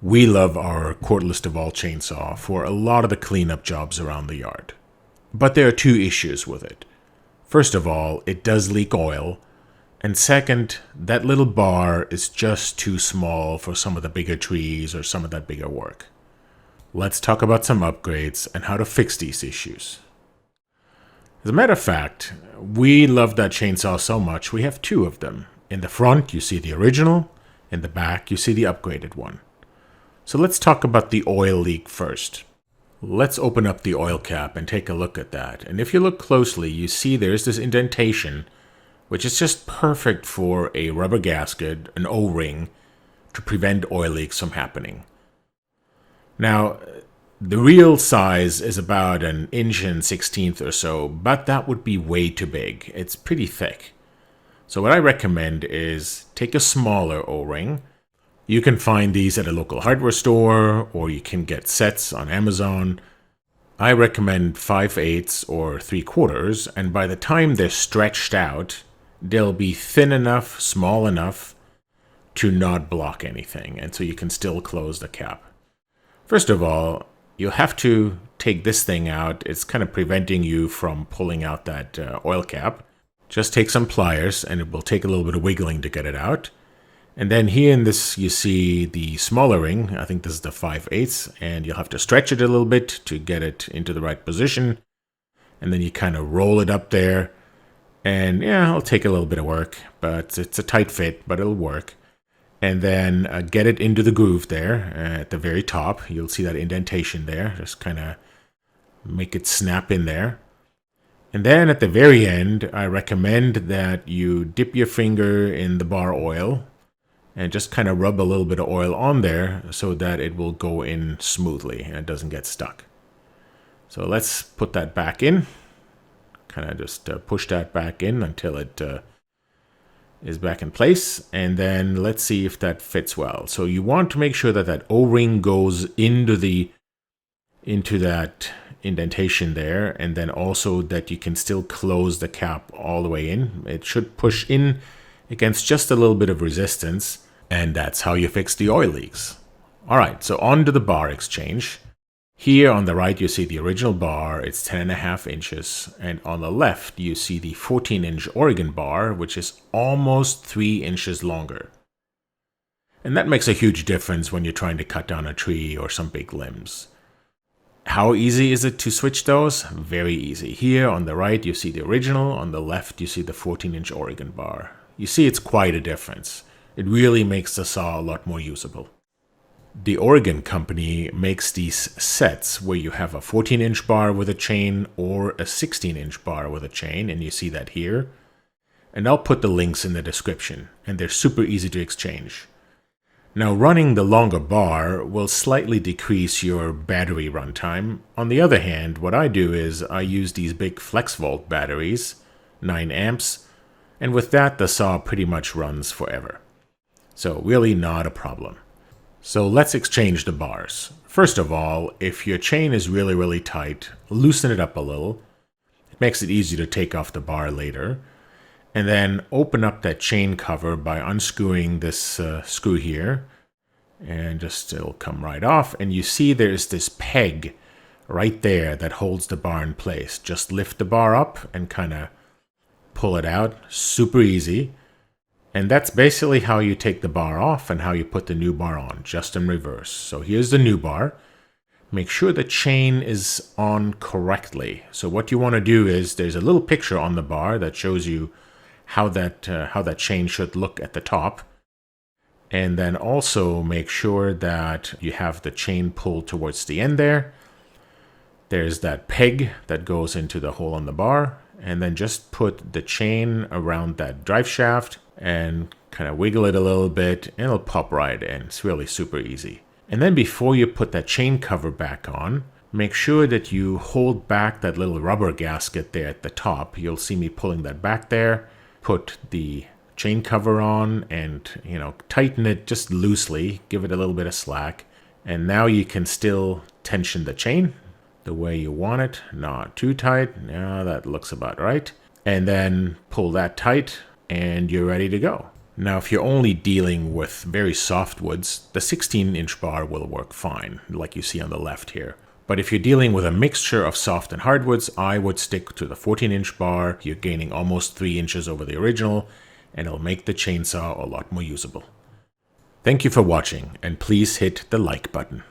We love our cordless DeWalt chainsaw for a lot of the cleanup jobs around the yard. But there are two issues with it. First of all, it does leak oil. And second, that little bar is just too small for some of the bigger trees or some of that bigger work. Let's talk about some upgrades and how to fix these issues. As a matter of fact, we love that chainsaw so much we have two of them. In the front, you see the original. In the back, you see the upgraded one. So let's talk about the oil leak first. Let's open up the oil cap and take a look at that. And if you look closely, you see there's this indentation, which is just perfect for a rubber gasket, an O-ring, to prevent oil leaks from happening. Now, the real size is about 1.16 inches or so, but that would be way too big. It's pretty thick. So what I recommend is take a smaller O-ring. You can find these at a local hardware store, or you can get sets on Amazon. I recommend 5/8 or 3/4, and by the time they're stretched out, they'll be thin enough, small enough to not block anything, and so you can still close the cap. First of all, you'll have to take this thing out. It's kind of preventing you from pulling out that oil cap. Just take some pliers, and it will take a little bit of wiggling to get it out. And then here in this, you see the smaller ring. I think this is the 5/8, and you'll have to stretch it a little bit to get it into the right position. And then you kind of roll it up there. And yeah, it'll take a little bit of work, but it's a tight fit, but it'll work. And then get it into the groove there at the very top. You'll see that indentation there. Just kind of make it snap in there. And then at the very end, I recommend that you dip your finger in the bar oil and just kind of rub a little bit of oil on there so that it will go in smoothly and it doesn't get stuck. So let's put that back in. Kind of just push that back in until it is back in place. And then let's see if that fits well. So you want to make sure that that O-ring goes into that indentation there, and then also that you can still close the cap all the way in. It should push in against just a little bit of resistance, and that's how you fix the oil leaks. Alright, so on to the bar exchange. Here on the right you see the original bar, it's 10.5 inches, and on the left you see the 14-inch Oregon bar, which is almost 3 inches longer. And that makes a huge difference when you're trying to cut down a tree or some big limbs. How easy is it to switch those? Very easy. Here on the right you see the original, on the left you see the 14-inch Oregon bar. You see it's quite a difference. It really makes the saw a lot more usable. The Oregon company makes these sets where you have a 14-inch bar with a chain or a 16-inch bar with a chain, and you see that here. And I'll put the links in the description, and they're super easy to exchange. Now, running the longer bar will slightly decrease your battery runtime. On the other hand, what I do is I use these big FlexVolt batteries, 9 amps, and with that the saw pretty much runs forever. So really not a problem. So let's exchange the bars. First of all, if your chain is really tight, loosen it up a little. It makes it easy to take off the bar later. And then open up that chain cover by unscrewing this screw here. And just it'll come right off. And you see there's this peg right there that holds the bar in place. Just lift the bar up and kind of pull it out. Super easy. And that's basically how you take the bar off and how you put the new bar on, just in reverse. So here's the new bar. Make sure the chain is on correctly. So what you want to do is there's a little picture on the bar that shows you how that chain should look at the top. And then also make sure that you have the chain pulled towards the end there. There's that peg that goes into the hole on the bar. And then just put the chain around that drive shaft and kind of wiggle it a little bit, and it'll pop right in. It's really super easy. And then before you put that chain cover back on, make sure that you hold back that little rubber gasket there at the top. You'll see me pulling that back there. Put the chain cover on and, tighten it just loosely. Give it a little bit of slack. And now you can still tension the chain the way you want it. Not too tight. Now that looks about right. And then pull that tight and you're ready to go. Now, if you're only dealing with very soft woods, the 16-inch bar will work fine, like you see on the left here. But if you're dealing with a mixture of soft and hardwoods, I would stick to the 14-inch bar. You're gaining almost 3 inches over the original, and it'll make the chainsaw a lot more usable. Thank you for watching, and please hit the like button.